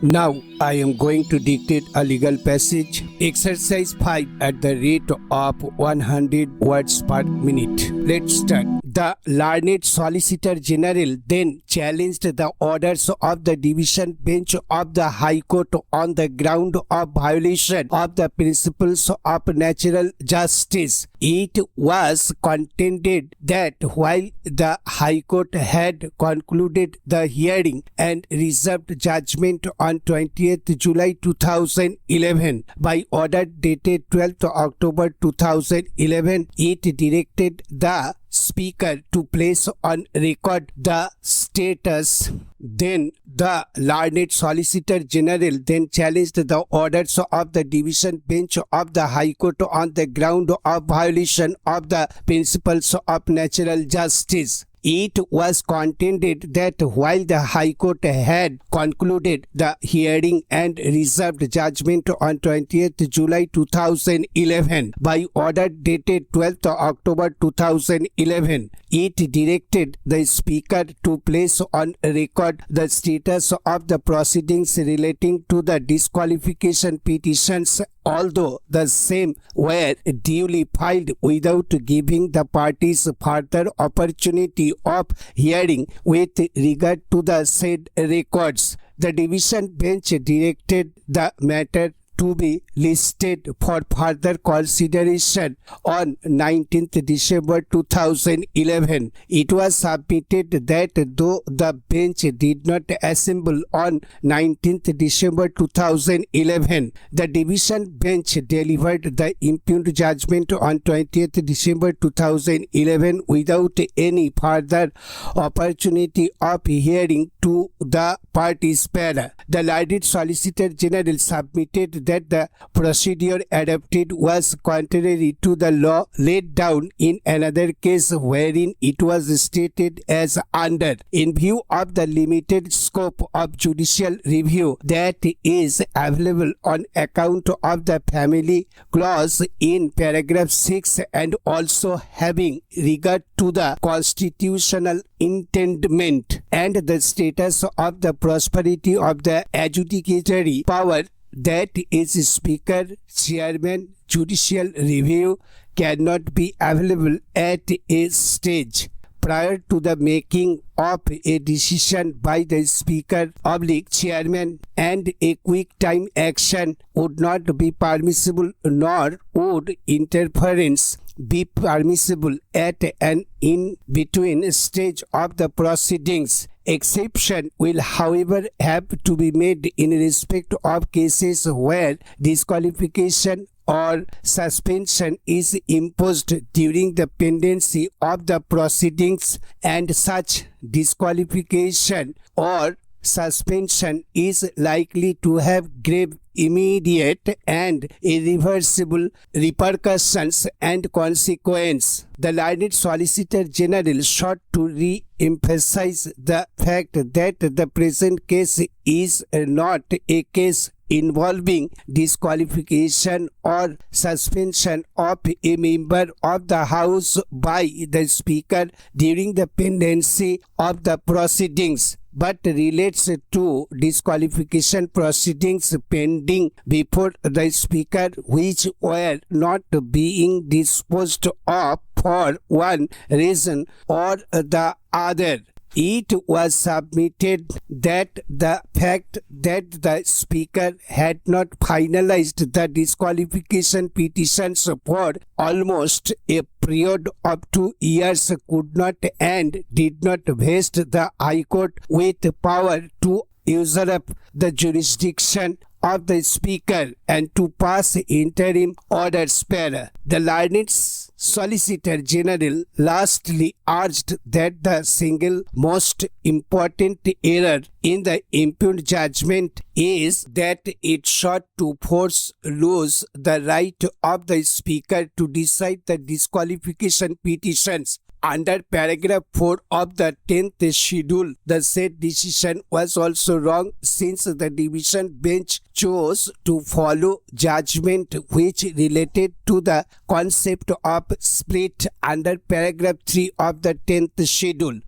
Now I am going to dictate a legal passage. Exercise 5 at the rate of 100 words per minute. Let's start. The learned Solicitor General then challenged the orders of the Division Bench of the High Court on the ground of violation of the principles of natural justice. It was contended that while the High Court had concluded the hearing and reserved judgment on 20th July 2011 by order dated 12th October 2011, it directed the Speaker to place on record the status. Then the learned Solicitor General then challenged the orders of the Division Bench of the High Court on the ground of violation of the principles of natural justice. It was contended that while the High Court had concluded the hearing and reserved judgment on 20th July 2011 by order dated 12th October 2011, it directed the Speaker to place on record the status of the proceedings relating to the disqualification petitions, although the same were duly filed without giving the parties further opportunity of hearing with regard to the said records. The Division Bench directed the matter to be listed for further consideration on 19th December 2011. It was submitted that though the bench did not assemble on 19th December 2011, the Division Bench delivered the impugned judgment on 20th December 2011 without any further opportunity of hearing to the parties' para. The learned Solicitor General submitted that the procedure adopted was contrary to the law laid down in another case wherein it was stated as under. In view of the limited scope of judicial review that is available on account of the family clause in paragraph 6 and also having regard to the constitutional intendment and the status of the prosperity of the adjudicatory power, that is Speaker, Chairman, judicial review cannot be available at a stage prior to the making of a decision by the Speaker, Chairman, and a quick time action would not be permissible, nor would interference be permissible at an in-between stage of the proceedings. Exception will, however, have to be made in respect of cases where disqualification or suspension is imposed during the pendency of the proceedings, and such disqualification or suspension is likely to have grave, immediate and irreversible repercussions and consequence. The learned Solicitor General sought to re-emphasize the fact that the present case is not a case involving disqualification or suspension of a member of the House by the Speaker during the pendency of the proceedings, but relates to disqualification proceedings pending before the Speaker which were not being disposed of for one reason or the other. It was submitted that the fact that the Speaker had not finalized the disqualification petitions for almost a period of 2 years could not and did not vest the High Court with power to usurp the jurisdiction of the Speaker and to pass interim orders para. The learned Solicitor General lastly urged that the single most important error in the impugned judgment is that it sought to force loose the right of the Speaker to decide the disqualification petitions. Under paragraph 4 of the 10th schedule, the said decision was also wrong since the Division Bench chose to follow judgment which related to the concept of split under paragraph 3 of the 10th schedule.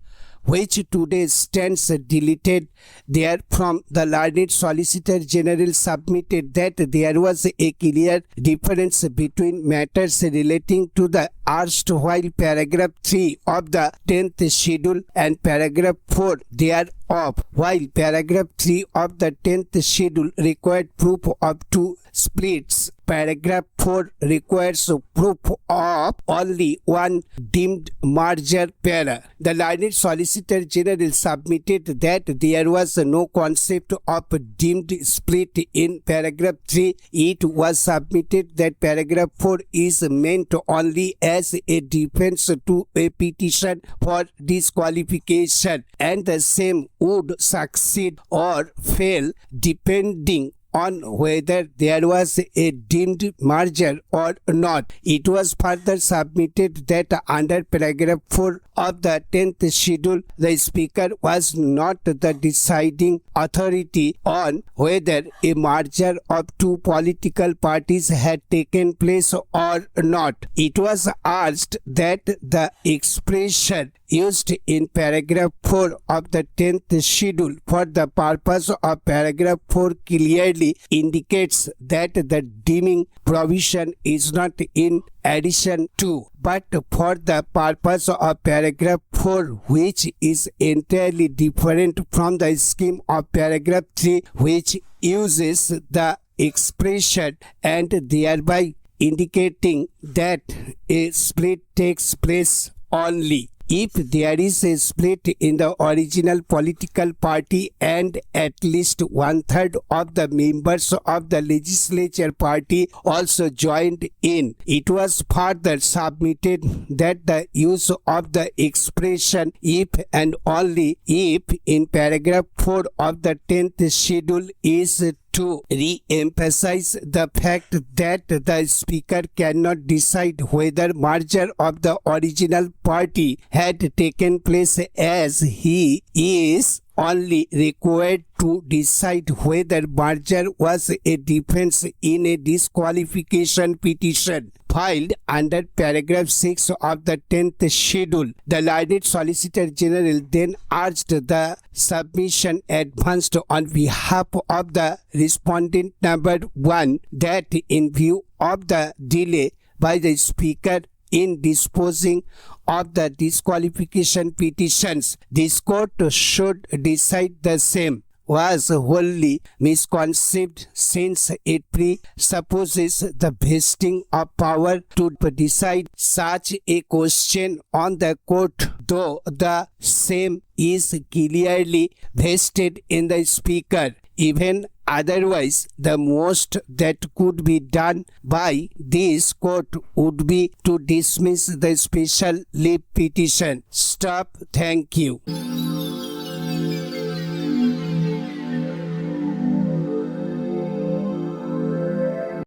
which today stands deleted. Therefrom, the learned Solicitor General submitted that there was a clear difference between matters relating to the erstwhile paragraph 3 of the 10th schedule and paragraph 4 thereof. While paragraph 3 of the 10th schedule required proof of two splits, paragraph 4 requires proof of only one deemed merger para. The learned Solicitor General submitted that there was no concept of deemed split in paragraph 3. It was submitted that paragraph 4 is meant only as a defense to a petition for disqualification, and the same would succeed or fail depending on whether there was a deemed merger or not. It was further submitted that under paragraph 4 of the 10th schedule, the Speaker was not the deciding authority on whether a merger of two political parties had taken place or not. It was urged that the expression used in paragraph 4 of the 10th schedule for the purpose of paragraph 4 clearly indicates that the deeming provision is not in addition to, but for the purpose of paragraph 4, which is entirely different from the scheme of paragraph 3, which uses the expression and thereby indicating that a split takes place only if there is a split in the original political party and at least 1/3 of the members of the legislature party also joined in. It was further submitted that the use of the expression if and only if in paragraph 4 of the 10th schedule is to re-emphasize the fact that the Speaker cannot decide whether merger of the original party had taken place, as he is only required to decide whether merger was a defense in a disqualification petition filed under paragraph 6 of the 10th schedule. The learned Solicitor General then urged the submission advanced on behalf of the respondent number 1 that in view of the delay by the Speaker in disposing of the disqualification petitions, this court should decide the same was wholly misconceived, since it presupposes the vesting of power to decide such a question on the court, though the same is clearly vested in the Speaker. Even otherwise, the most that could be done by this court would be to dismiss the special leave petition. Stop. Thank you.